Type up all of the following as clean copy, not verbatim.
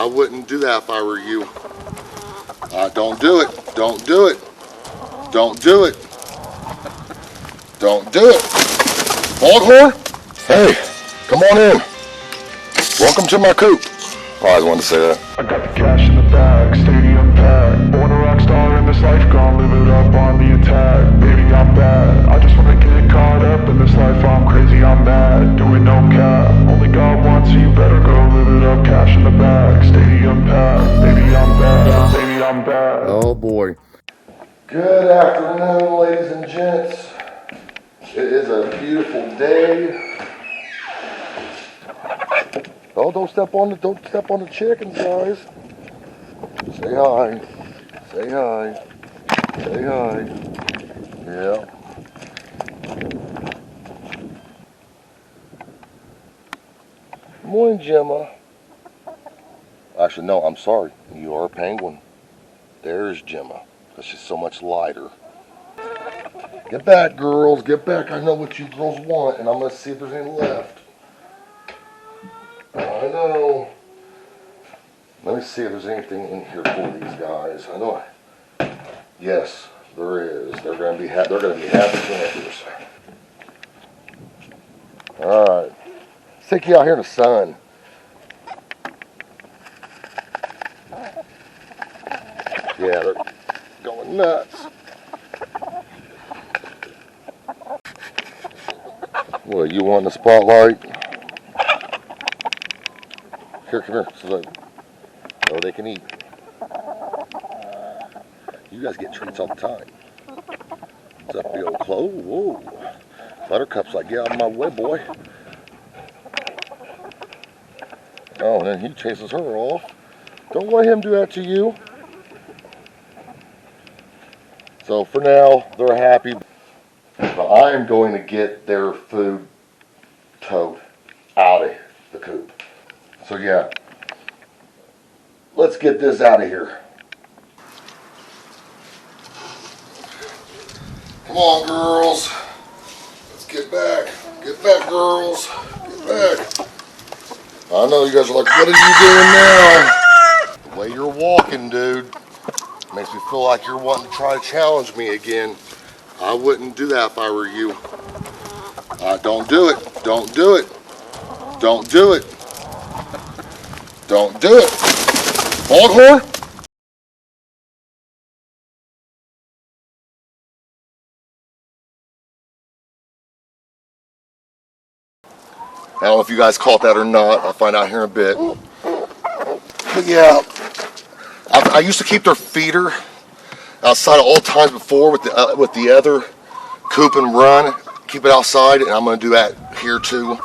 wouldn't do that if I were you. Don't do it. Don't do it. Don't do it. Don't do it. Foghorn? Hey, come on in. Welcome to my coop. I always wanted to say that. I got the cash in the bag, stadium packed. Born a rock star in this life, gonna live it up on the attack. Baby, I'm bad. I just wanna get caught up in this life. I'm crazy, I'm mad. Doing no cap. Only God wants you, better go live it up. Cash in the bag, stadium packed. Baby, I'm bad. Baby, I'm bad. Oh boy. Good afternoon, ladies and gents. It is a beautiful day. Oh, don't step on the chickens, guys. Say hi. Say hi. Say hi. Yeah. Good morning, Gemma. Actually, no, I'm sorry. You are a penguin. There's Gemma, because she's so much lighter. Get back, girls. Get back. I know what you girls want, and I'm going to see if there's any left. I know. Let me see if there's anything in here for these guys. I know. Yes, there is. They're going to be happy campers. All right. Let's take you out here in the sun. Yeah, they're going nuts. What, you want the spotlight? Here, come here. So they can eat. You guys get treats all the time. What's up, big old Chloe? Whoa. Buttercup's like, get out of my way, boy. Oh, and then he chases her off. Don't let him do that to you. So for now, they're happy. But I am going to get their food towed out of the coop. So yeah, let's get this out of here. Come on, girls. Let's get back. Get back, girls. Get back. I know you guys are like, what are you doing now? The way you're walking, dude, makes me feel like you're wanting to try to challenge me again. I wouldn't do that if I were you. Don't do it. Don't do it. Don't do it. Don't do it. Foghorn? I don't know if you guys caught that or not. I'll find out here in a bit. But yeah, I used to keep their feeder outside at all times before with the other coop and run. Keep it outside, and I'm going to do that here too.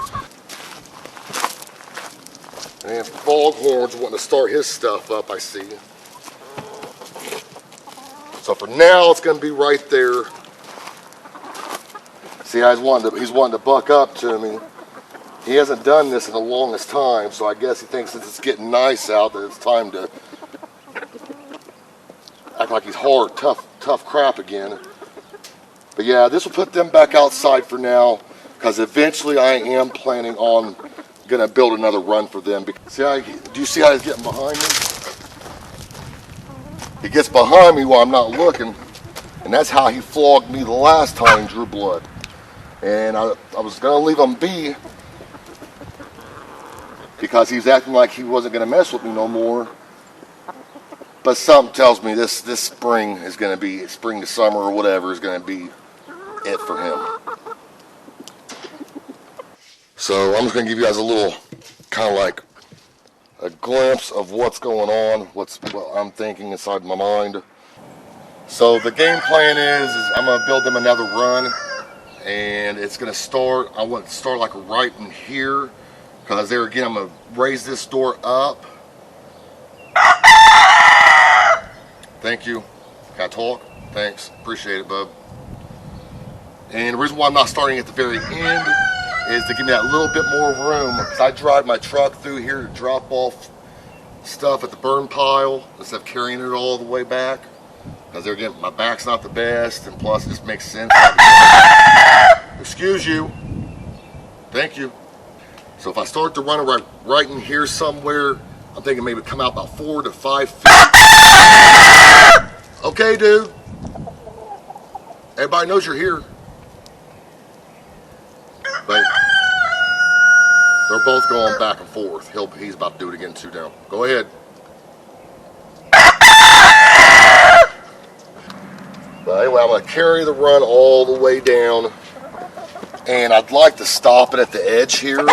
And Foghorn's wanting to start his stuff up, I see. So for now, it's going to be right there. See, he's wanting to buck up to me. He hasn't done this in the longest time, so I guess he thinks since it's getting nice out that it's time to act like he's hard, tough crap again. But yeah, this will put them back outside for now, because eventually I am planning on gonna build another run for them. Do you see how he's getting behind me? He gets behind me while I'm not looking, and that's how he flogged me the last time and drew blood. And I was gonna leave him be, because he was acting like he wasn't gonna mess with me no more. But something tells me this spring is gonna be, spring to summer or whatever, is gonna be it for him. So I'm just gonna give you guys a little kind of like a glimpse of what's going on, what I'm thinking inside my mind. So the game plan is I'm gonna build them another run, and it's gonna start, I want it to start like right in here, because there again I'm gonna raise this door up. Thank you. Can I talk? Thanks. Appreciate it, bub. And the reason why I'm not starting at the very end is to give me that little bit more room, because I drive my truck through here to drop off stuff at the burn pile instead of carrying it all the way back, because there again my back's not the best, and plus it just makes sense. Excuse you. Thank you. So if I start to run it right in here somewhere, I'm thinking maybe come out about 4 to 5 feet. Okay, dude. Everybody knows you're here. But they're both going back and forth. He's about to do it again too now. Go ahead. But anyway, I'm going to carry the run all the way down. And I'd like to stop it at the edge here.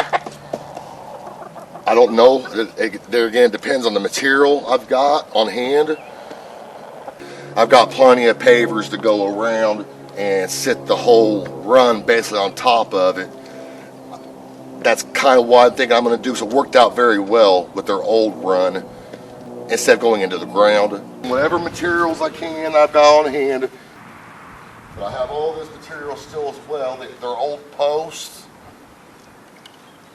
I don't know. There again, it depends on the material I've got on hand. I've got plenty of pavers to go around and sit the whole run basically on top of it. That's kind of what I think I'm going to do. So it worked out very well with their old run instead of going into the ground. Whatever materials I can, I've got on hand. But I have all this material still as well. Their old posts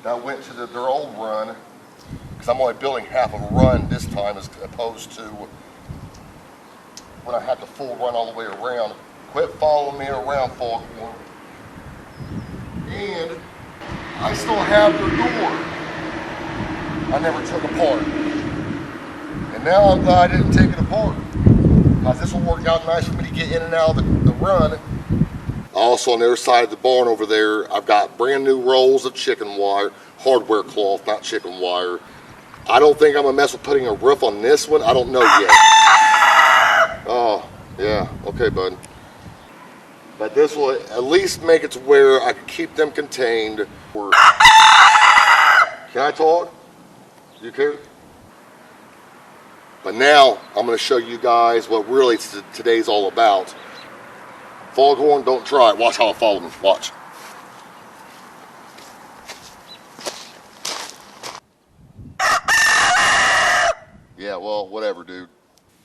that went to their old run, because I'm only building half of a run this time as opposed to when I had the full run all the way around. Quit following me around, Foghorn. And I still have their door I never took apart. And now I'm glad I didn't take it apart, because this will work out nice for me to get in and out of the run. Also on the other side of the barn over there, I've got brand new rolls of chicken wire, hardware cloth, not chicken wire. I don't think I'm gonna mess with putting a roof on this one. I don't know yet. Oh, yeah, okay, bud. But this will at least make it to where I can keep them contained. Can I talk? Do you care? But now I'm gonna show you guys what really today's all about. Foghorn, don't try it. Watch how I follow me. Watch. Yeah, well, whatever, dude.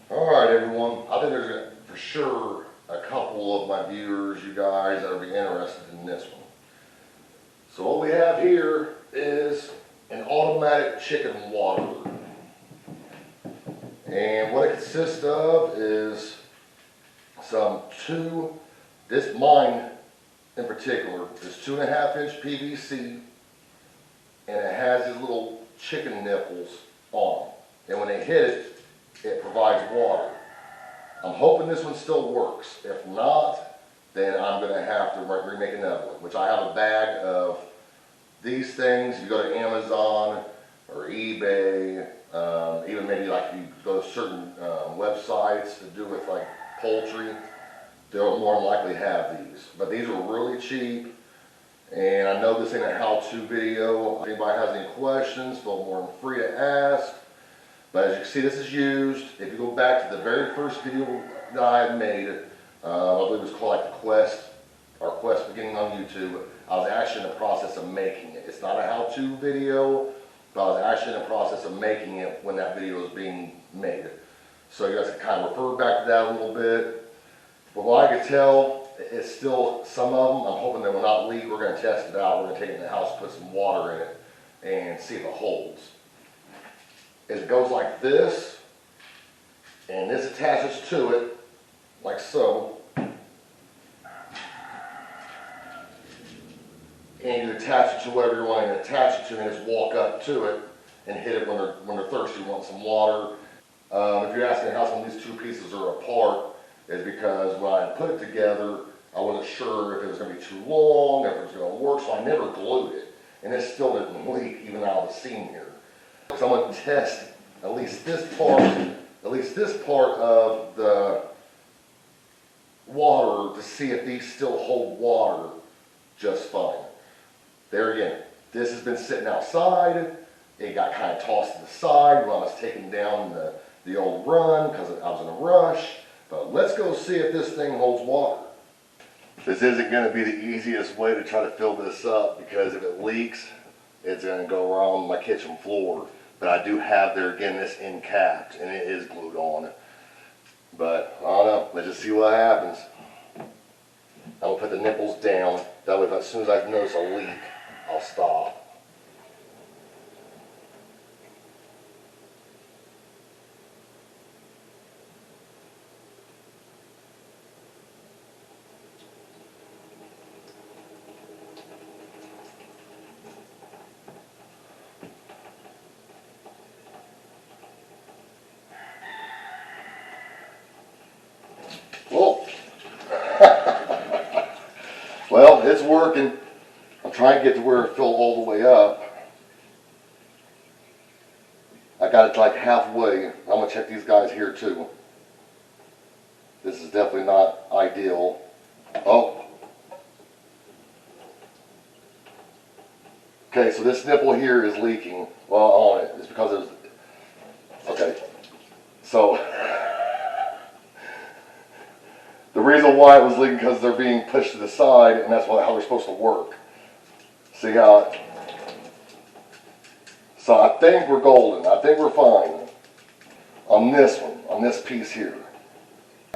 All right, everyone. I think there's for sure a couple of my viewers, you guys, that will be interested in this one. So what we have here is an automatic chicken waterer. And what it consists of is this mine in particular is 2.5-inch PVC, and it has these little chicken nipples on them. And when they hit it, it provides water. I'm hoping this one still works. If not, then I'm gonna have to remake another one, which I have a bag of these things. You go to Amazon or eBay, even maybe like you go to certain websites to do with like poultry, they'll more than likely have these. But these are really cheap, and I know this ain't a how-to video. If anybody has any questions, feel more than free to ask. But as you can see, this is used. If you go back to the very first video that I had made, I believe it was called like the Quest, or Quest beginning on YouTube, I was actually in the process of making it. It's not a how-to video, but I was actually in the process of making it when that video was being made. So you guys can kind of refer back to that a little bit. But what I could tell, it's still some of them. I'm hoping they will not leak. We're going to test it out. We're going to take it in the house, put some water in it, and see if it holds. It goes like this, and this attaches to it, like so. And you attach it to whatever you're wanting to attach it to, and just walk up to it and hit it when they're thirsty, want some water. If you're asking how some of these two pieces are apart, is because when I put it together, I wasn't sure if it was going to be too long, if it was going to work, so I never glued it. And it still didn't leak even out of the seam here. So I'm going to test at least this part of the water to see if these still hold water just fine. There again, this has been sitting outside. It got kind of tossed to the side when I was taking down the old run because I was in a rush. But let's go see if this thing holds water. This isn't going to be the easiest way to try to fill this up, because if it leaks, it's going to go around my kitchen floor. But I do have there again this end capped, and it is glued on. But I don't know. Let's just see what happens. I'm going to put the nipples down. That way, as soon as I notice a leak, I'll stop. working. I'm trying to get to where it filled all the way up. I got it like halfway. I'm gonna check these guys here too. This is definitely not ideal. Oh. Okay, so this nipple here is leaking. Well, on it. It's because it was, okay. So, the reason why it was leaking because they're being pushed to the side, and that's how they're supposed to work. See how it, so I think we're golden. I think we're fine on this one, on this piece here.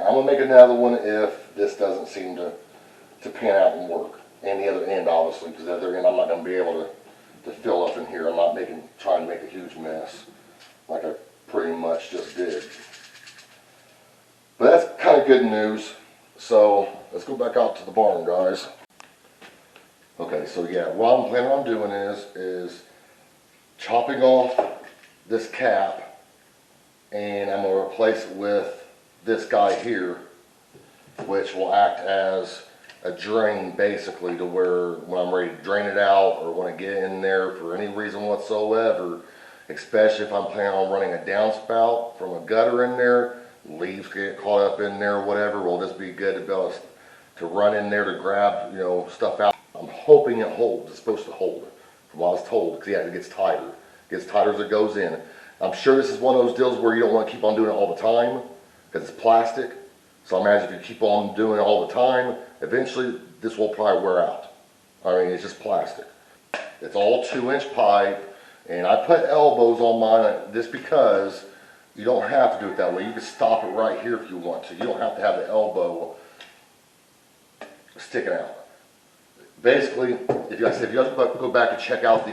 I'm gonna make another one if this doesn't seem to pan out and work. And the other end, obviously, because the other end I'm not gonna be able to fill up in here. I'm not trying to make a huge mess like I pretty much just did. But that's kind of good news. So let's go back out to the barn, guys. Okay, so yeah, what I'm planning on doing is chopping off this cap, and I'm gonna replace it with this guy here, which will act as a drain basically to where when I'm ready to drain it out or want to get in there for any reason whatsoever, especially if I'm planning on running a downspout from a gutter in there, leaves get caught up in there or whatever, will this be good to be able to run in there to grab, you know, stuff out. I'm hoping it holds. It's supposed to hold from what I was told, because yeah, it gets tighter. It gets tighter as it goes in. I'm sure this is one of those deals where you don't want to keep on doing it all the time because it's plastic. So I imagine if you keep on doing it all the time, eventually this will probably wear out. I mean, it's just plastic. It's all 2-inch pipe, and I put elbows on mine just because you don't have to do it that way. You can stop it right here if you want to. You don't have to have the elbow sticking out. Basically, if you guys go back and check out any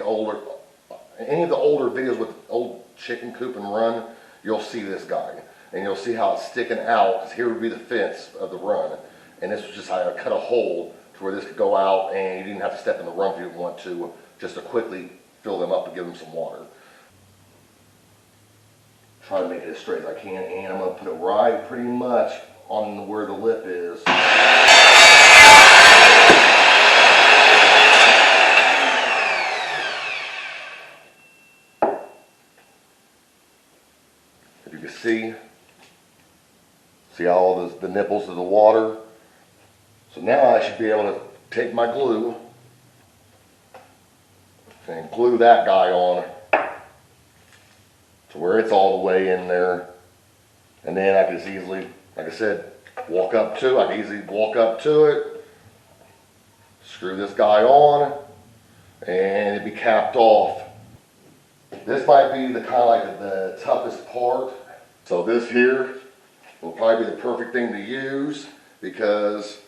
of the older videos with old chicken coop and run, you'll see this guy. And you'll see how it's sticking out, because here would be the fence of the run. And this was just how I cut a hole to where this could go out, and you didn't have to step in the run if you didn't want to, just to quickly fill them up and give them some water. Try to make it as straight as I can, and I'm going to put it right pretty much on where the lip is. If you can see all the nipples of the water. So now I should be able to take my glue and glue that guy on to where it's all the way in there. And then I can just easily, like I said, I can easily walk up to it, screw this guy on, and it'd be capped off. This might be the kind of like the toughest part. So this here will probably be the perfect thing to use, because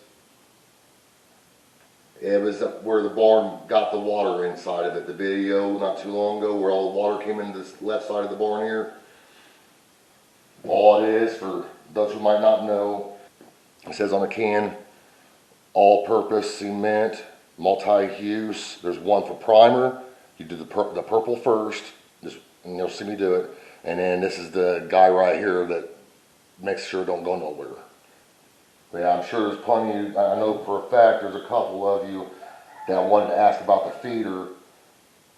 it was where the barn got the water inside of it. The video not too long ago where all the water came into this left side of the barn here. All it is, for those who might not know, it says on the can, all-purpose cement, multi-use. There's one for primer. You do the purple first, and you'll see me do it. And then this is the guy right here that makes sure it don't go nowhere. But yeah, I'm sure there's plenty, I know for a fact there's a couple of you that wanted to ask about the feeder.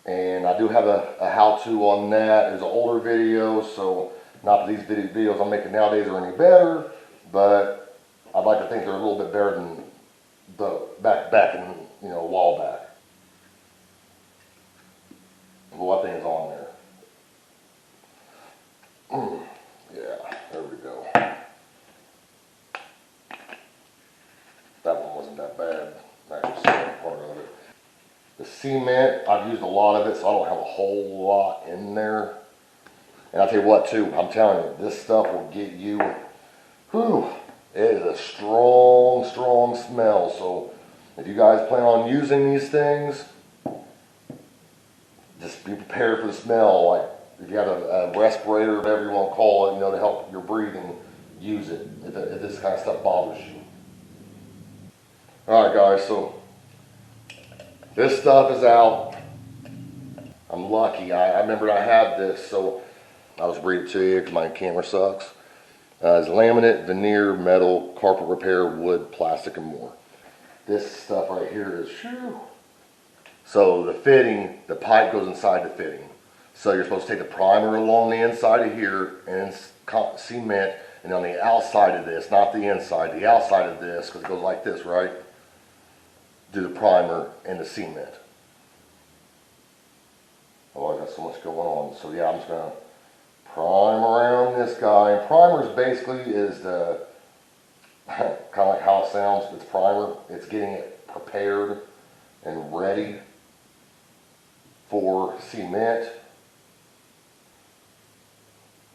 And I do have a how-to on that. There's an older video, so not that these videos I'm making nowadays are any better, but I'd like to think they're a little bit better than the back in, you know, a while back. Well, I think it's on there. Yeah, there we go. That one wasn't that bad. That's just part of it. The cement, I've used a lot of it, so I don't have a whole lot in there. And I'll tell you what too, I'm telling you, this stuff will get you, whew, it is a strong, strong smell. So if you guys plan on using these things, just be prepared for the smell. Like if you have a respirator, whatever you want to call it, you know, to help your breathing, use it if this kind of stuff bothers you. Alright guys, so this stuff is out. I'm lucky. I remember I had this, so I'll just read it to you because my camera sucks. It's laminate, veneer, metal, carpet repair, wood, plastic, and more. This stuff right here is, whew. So the fitting, the pipe goes inside the fitting. So you're supposed to take the primer along the inside of here and cement, and on the outside of this, not the inside, the outside of this, because it goes like this, right? Do the primer and the cement. Oh, I got so much going on. So yeah, I'm just gonna prime around this guy. And primers basically is the, kind of like how it sounds, it's primer. It's getting it prepared and ready for cement.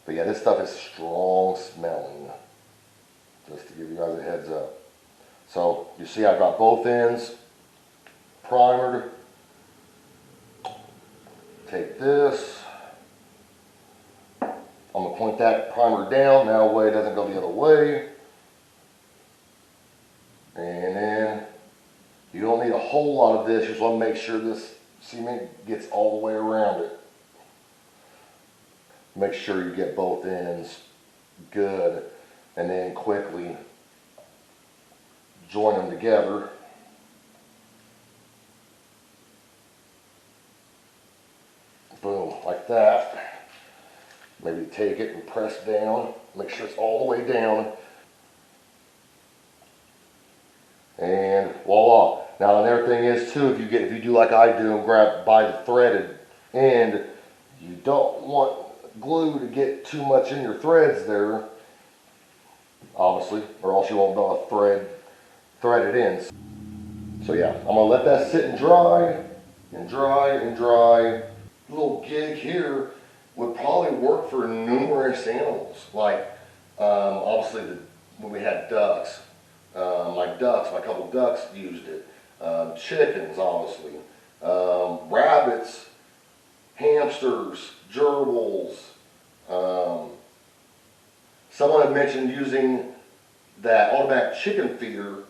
But yeah, this stuff is strong smelling, just to give you guys a heads up. So you see I've got both ends primered. Take this, I'm gonna point that primer down, now that way it doesn't go the other way. And then you don't need a whole lot of this, you just wanna make sure this cement gets all the way around it. Make sure you get both ends good, and then quickly join them together. Boom, like that. Maybe take it and press down, make sure it's all the way down. And voila. Now another thing is too, if you do like I do and grab by the threaded end, you don't want glue to get too much in your threads there, obviously, or else you won't be able to thread it in. So yeah, I'm gonna let that sit and dry, and dry, and dry. Little gig here would probably work for numerous animals. Like, obviously when we had ducks, my couple ducks used it. Chickens, obviously. Rabbits, hamsters, gerbils. Someone had mentioned using that automatic chicken feeder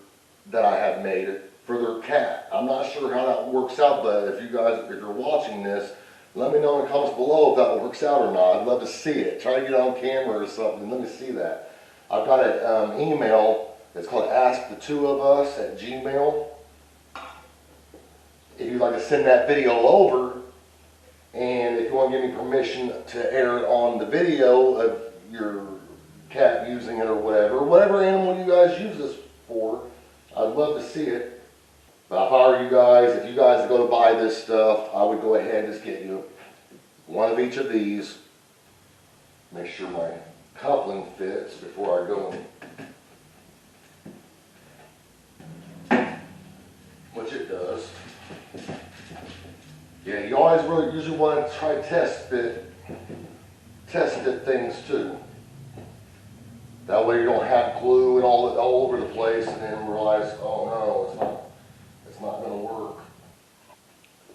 that I have made for their cat. I'm not sure how that works out, but if you're watching this, let me know in the comments below if that works out or not. I'd love to see it. Try to get it on camera or something. Let me see that. I've got an email. It's called asktheTwoofUs@gmail. If you'd like to send that video over, and if you want to give me permission to air it on the video of your cat using it or whatever animal you guys use this for, I'd love to see it. But if I were you guys, if you guys go to buy this stuff, I would go ahead and just get you one of each of these. Make sure my coupling fits before I go in. Which it does. Yeah, you always usually want to try test fit things too. That way you don't have glue and all over the place and then realize, oh no, it's not going to work.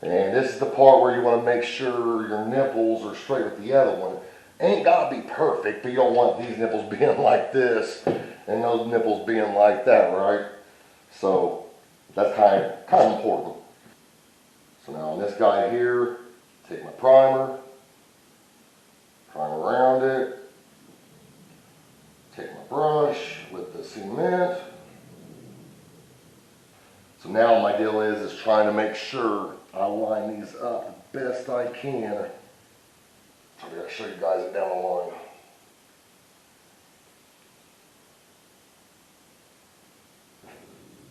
And this is the part where you want to make sure your nipples are straight with the other one. Ain't got to be perfect, but you don't want these nipples being like this and those nipples being like that, right? So that's kind of important. So now on this guy here, take my primer, prime around it, take my brush with the cement. So now my deal is trying to make sure I line these up the best I can. I'm going to show you guys it down the line.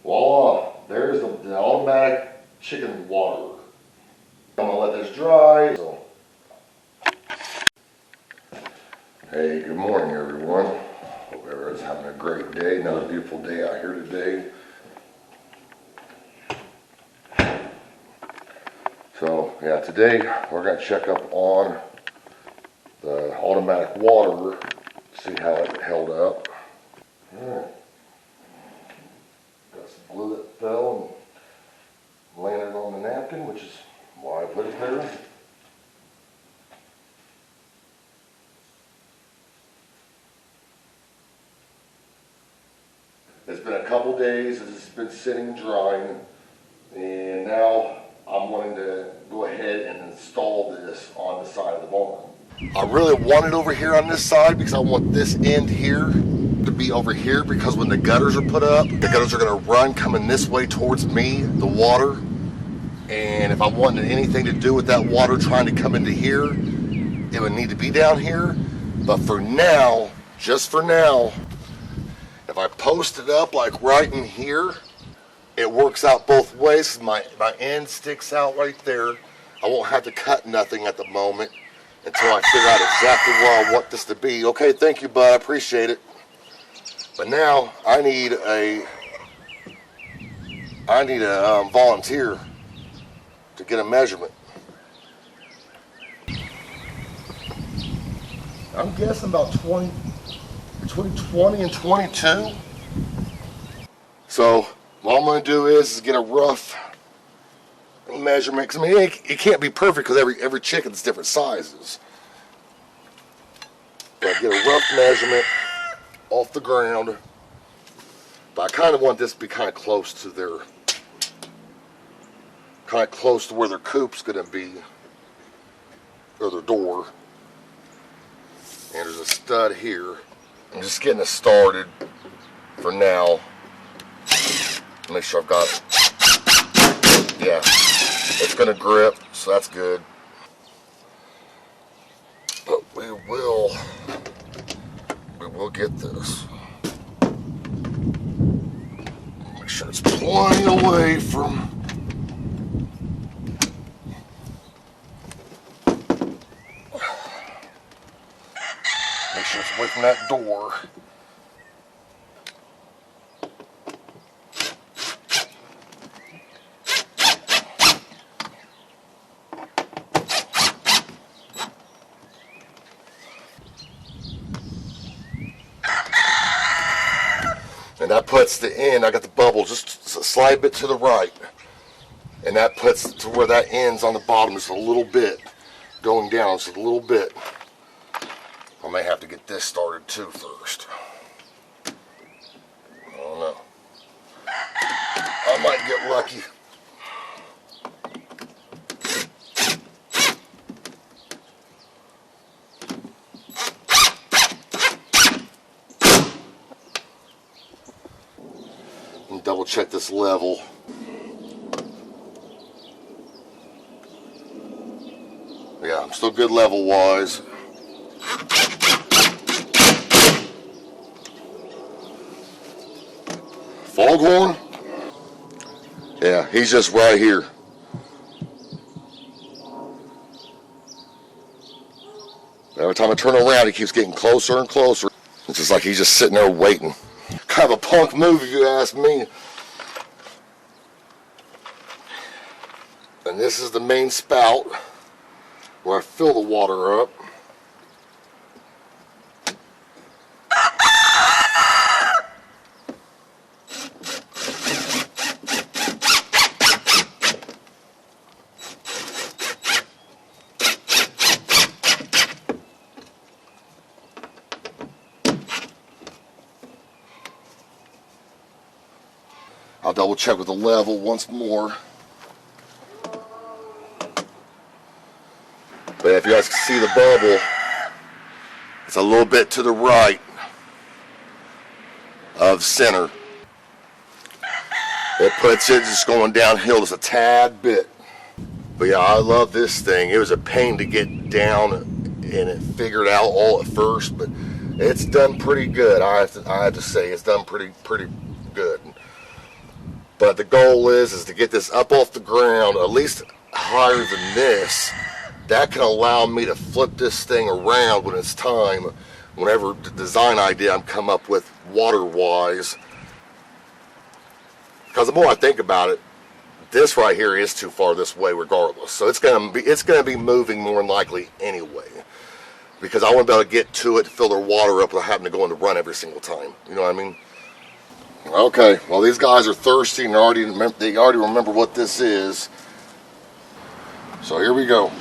Voila, there's the automatic chicken water. I'm going to let this dry. So. Hey, good morning everyone. Hope everyone's having a great day. Another beautiful day out here today. So yeah, today we're going to check up on the automatic water, see how it held up. Alright. Got some glue that fell and landed on the napkin, which is why I put it there. It's been a couple days, it's been sitting drying, and now I'm wanting to go ahead and install this on the side of the barn. I really want it over here on this side because I want this end here to be over here because when the gutters are put up, the gutters are going to run coming this way towards me, the water. And if I wanted anything to do with that water trying to come into here, it would need to be down here. But for now, just for now, if I post it up like right in here, it works out both ways. My end sticks out right there. I won't have to cut nothing at the moment until I figure out exactly where I want this to be. Okay, thank you, bud. I appreciate it. But now I need a volunteer to get a measurement. I'm guessing about between 20 and 22. So what I'm going to do is get a rough measurement. 'Cause I mean, it can't be perfect because every chicken's different sizes. But I get a rough measurement off the ground. But I kind of want this to be kind of close to where their coop's going to be, or their door. And there's a stud here. I'm just getting it started for now. Make sure I've got, yeah, it's going to grip, so that's good. But we will get this. Make sure it's plenty away from, make sure it's away from that door. And that puts the end, I got the bubble just a slight bit to the right. And that puts to where that ends on the bottom just a little bit. Going down just a little bit. I may have to get this started too first. I don't know. I might get lucky. Double check this level. Yeah, I'm still good level wise. Foghorn? Yeah, he's just right here. Every time I turn around, he keeps getting closer and closer. It's just like he's just sitting there waiting. Kind of a punk move if you ask me. And this is the main spout where I fill the water up. I'll double check with the level once more. But if you guys can see the bubble, it's a little bit to the right of center. It puts it just going downhill just a tad bit. But yeah, I love this thing. It was a pain to get down and it figured out all at first, but it's done pretty good. I have to say it's done pretty good. But the goal is to get this up off the ground, at least higher than this. That can allow me to flip this thing around when it's time, whenever the design idea I'm come up with water-wise. Because the more I think about it, this right here is too far this way regardless. So it's gonna be moving more than likely anyway. Because I want to be able to get to it to fill their water up without having to go in the run every single time. You know what I mean? Okay, well these guys are thirsty and they already remember what this is. So here we go.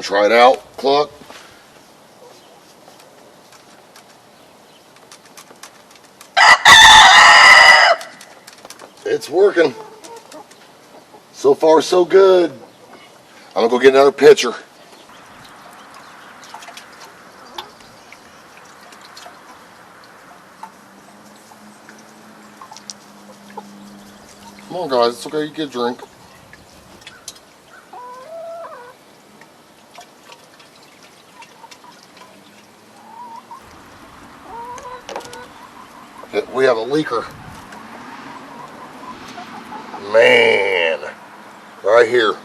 to try it out, Cluck? It's working. So far, so good. I'm gonna go get another pitcher. Come on, guys. It's okay. You get a drink. We have a leaker. Man. Right here.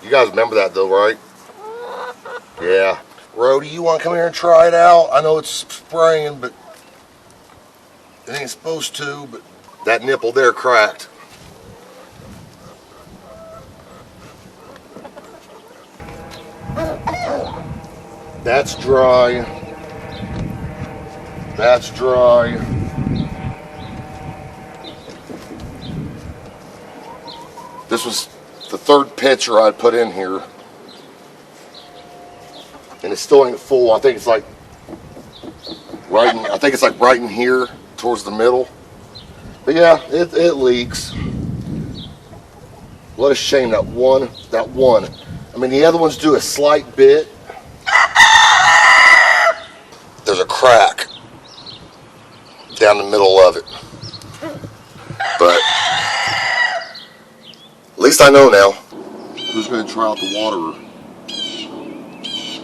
You guys remember that though, right? Yeah. Rhodey, you want to come here and try it out? I know it's spraying, but it ain't supposed to, but that nipple there cracked. That's dry. That's dry. This was the third pitcher I'd put in here. And it still ain't full. I think it's like right in here towards the middle. But yeah, it leaks. What a shame that one. I mean, the other ones do a slight bit. There's a crack down the middle of it. But at least I know now. Who's going to try out the waterer?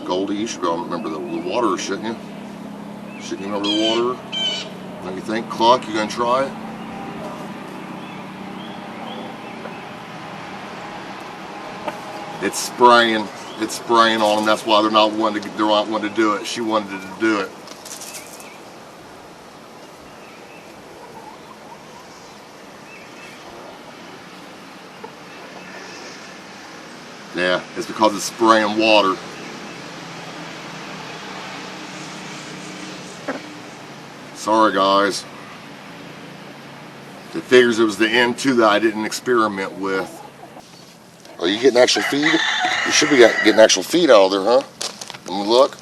Goldie, you should go remember the waterer, shouldn't you? Shouldn't you remember the waterer? What do you think? Cluck, you going to try it? It's spraying. It's spraying on them. That's why they're not wanting to do it. She wanted to do it. Yeah, it's because it's spraying water. Sorry, guys. It figures it was the N2 that I didn't experiment with. Are you getting actual feed? You should be getting actual feed out of there, huh? Let me look.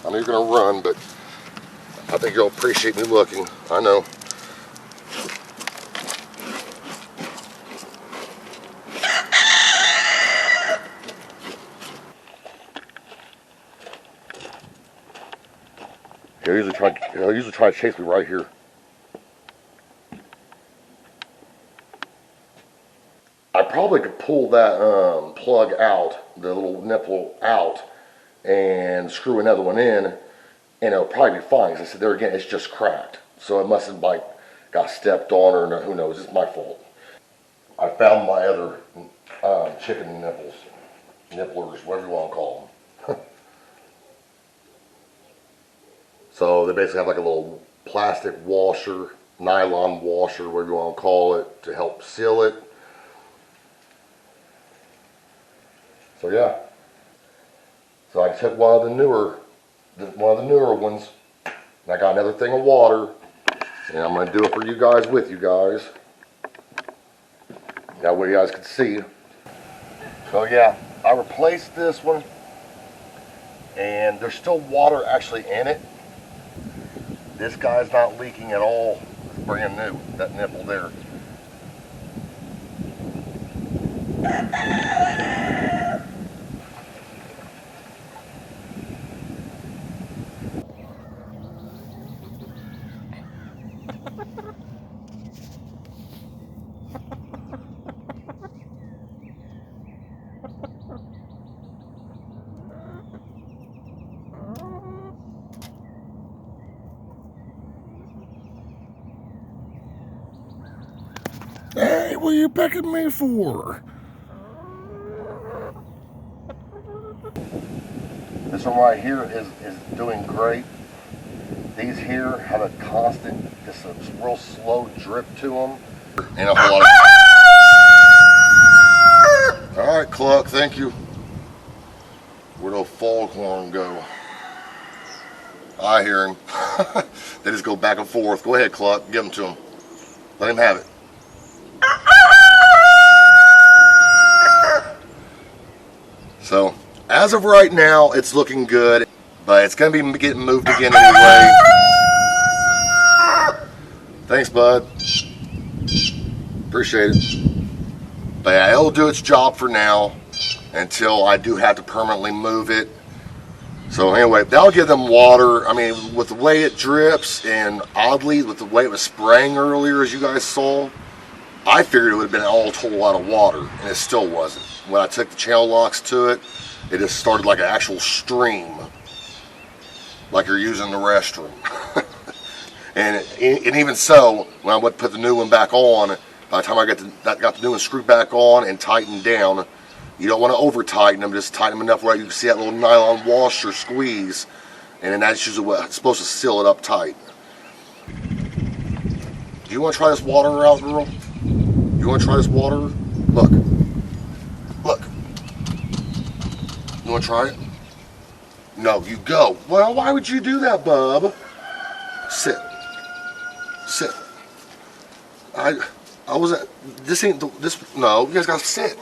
I know you're going to run, but I think you'll appreciate me looking. I know. He'll usually try to chase me right here. I probably could pull that plug out, the little nipple out, and screw another one in, and it'll probably be fine. Because I said there again, it's just cracked, so it must have like got stepped on, or who knows? It's my fault. I found my other chicken nipplers, whatever you want to call them. So they basically have like a little plastic washer, nylon washer, whatever you want to call it, to help seal it. So yeah. So I took one of the newer ones, and I got another thing of water, and I'm gonna do it for you guys with you guys. That way you guys can see. So yeah, I replaced this one, and there's still water actually in it. This guy's not leaking at all. It's brand new, that nipple there. Hey, what are you pecking me for? This one right here is doing great. These here have a constant, just a real slow drip to them. Ain't a whole lot of... All right, Cluck, thank you. Where'd old foghorn go? I hear him. They just go back and forth. Go ahead, Cluck, give him to him. Let him have it. So as of right now, it's looking good, but it's going to be getting moved again anyway. Thanks, bud. Appreciate it. But yeah, it'll do its job for now until I do have to permanently move it. So anyway, that'll give them water. I mean, with the way it drips and oddly with the way it was spraying earlier, as you guys saw, I figured it would have been a whole lot of water, and it still wasn't. When I took the channel locks to it, it just started like an actual stream, like you're using the restroom. and even so, when I would put the new one back on, by the time I got the new one screwed back on and tightened down, you don't want to over tighten them, just tighten them enough where you can see that little nylon washer squeeze, and then that's usually what's supposed to seal it up tight. Do you want to try this water out, girl? You want to try this water? Look. Look. You want to try it? No, you go. Well, why would you do that, bub? Sit. Sit. I wasn't, this ain't, no, you guys gotta sit.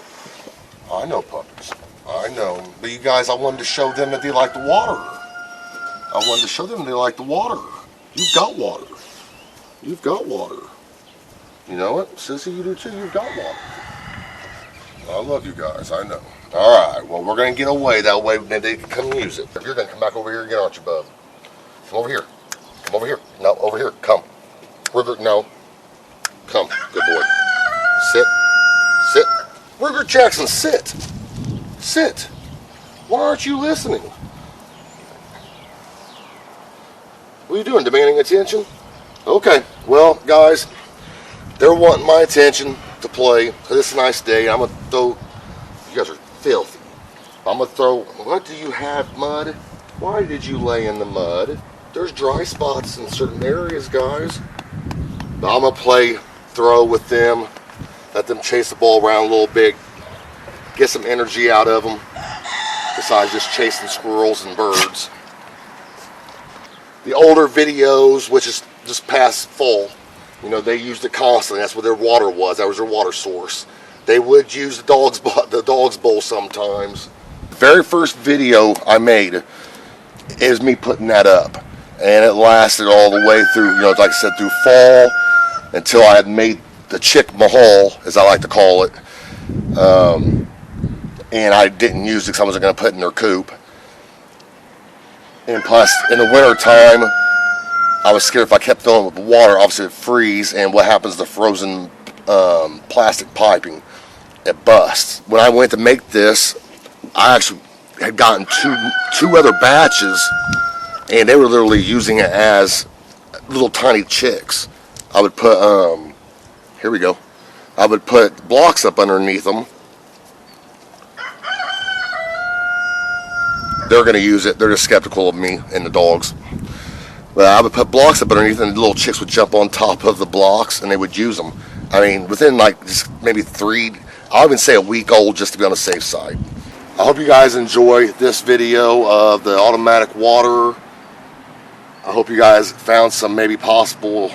I know puppies. I know. But you guys, I wanted to show them that they like the water. I wanted to show them they like the water. You've got water. You've got water. You know what? Sissy, you do too. You've got water. I love you guys. I know. All right. Well, we're going to get away. That way maybe they can come use it. You're going to come back over here again, aren't you, bub? Come over here. Come over here. No, over here. Come. No. Come. Good boy. Sit. Sit. Ruger Jackson, sit. Sit. Why aren't you listening? What are you doing? Demanding attention? Okay. Well, guys, they're wanting my attention to play. This nice day. I'm going to throw... You guys are filthy. I'm going to throw... What do you have, mud? Why did you lay in the mud? There's dry spots in certain areas, guys. But I'm going to throw with them. Let them chase the ball around a little bit. Get some energy out of them. Besides just chasing squirrels and birds. The older videos, which is just past fall, you know, they used it constantly. That's where their water was. That was their water source. They would use the dog's bowl sometimes. The very first video I made is me putting that up. And it lasted all the way through, you know, like I said, through fall until I had made the chick mahal, as I like to call it. And I didn't use it because I wasn't going to put it in their coop. And plus, in the winter time, I was scared if I kept filling it with water, obviously it'd freeze, and what happens to the frozen plastic piping? It busts. When I went to make this, I actually had gotten two other batches, and they were literally using it as little tiny chicks. I would put, here we go. I would put blocks up underneath them. They're going to use it. They're just skeptical of me and the dogs. But I would put blocks up underneath, and the little chicks would jump on top of the blocks, and they would use them. I mean, within like just maybe I'll even say a week old, just to be on the safe side. I hope you guys enjoy this video of the automatic water. I hope you guys found some maybe possible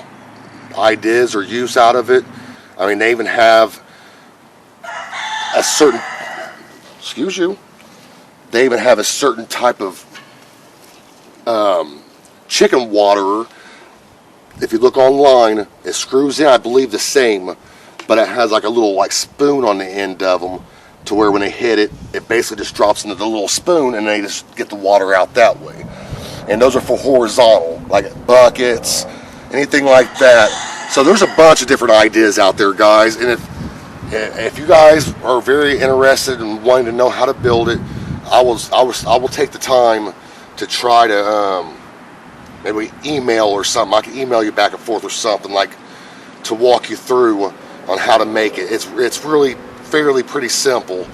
ideas or use out of it. I mean, they even have a certain, they even have a certain type of chicken water. If you look online, it screws in, I believe, the same, but it has like a little spoon on the end of them, to where when they hit it, it basically just drops into the little spoon, and they just get the water out that way. And those are for horizontal, like buckets, anything like that. So there's a bunch of different ideas out there, guys. And if you guys are very interested in wanting to know how to build it, I will take the time to try to maybe email or something. I can email you back and forth or something, like to walk you through on how to make it. It's really fairly pretty simple.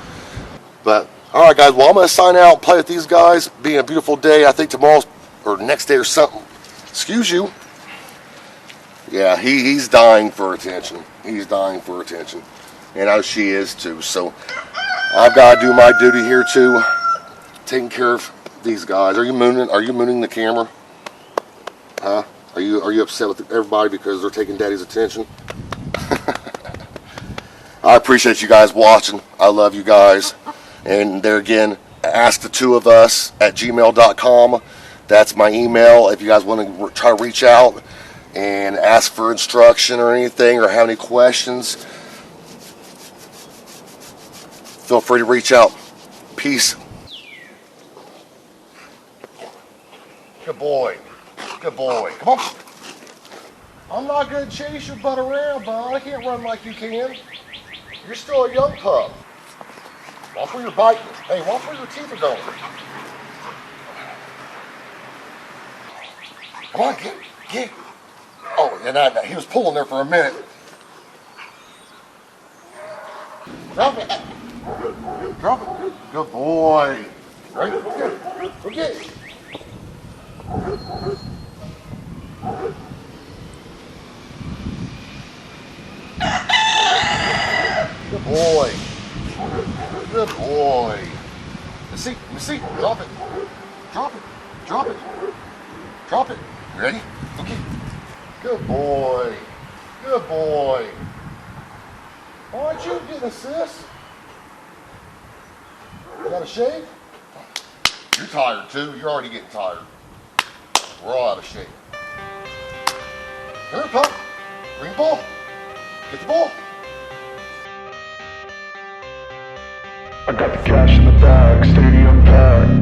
But all right, guys. Well, I'm gonna sign out, play with these guys. Being a beautiful day, I think tomorrow's or next day or something. Excuse you. Yeah, he's dying for attention. He's dying for attention, and I know she is too. So I've got to do my duty here too, taking care of these guys. Are you mooning the camera? Huh? Are you upset with everybody because they're taking Daddy's attention? I appreciate you guys watching. I love you guys. And there again, askthetwoofus@gmail.com. That's my email. If you guys want to try to reach out and ask for instruction or anything, or have any questions, feel free to reach out. Peace. Good boy. Good boy. Come on. I'm not going to chase your butt around, bud. I can't run like you can. You're still a young pup. Watch where you're biting. Hey, watch where your teeth are going. Come on, get. Oh, and he was pulling there for a minute. Drop it. Drop it. Good boy. Right? Go get it. Good boy. Good boy. Let's see. Drop it. Drop it. Drop it. Drop it. You ready? Okay. Good boy. Good boy. Why aren't you getting assist? You got a shave? You're tired too. You're already getting tired. We're all out of shape. Come here, pup. Bring the ball. Get the ball. I got the cash in the bag, stadium packed.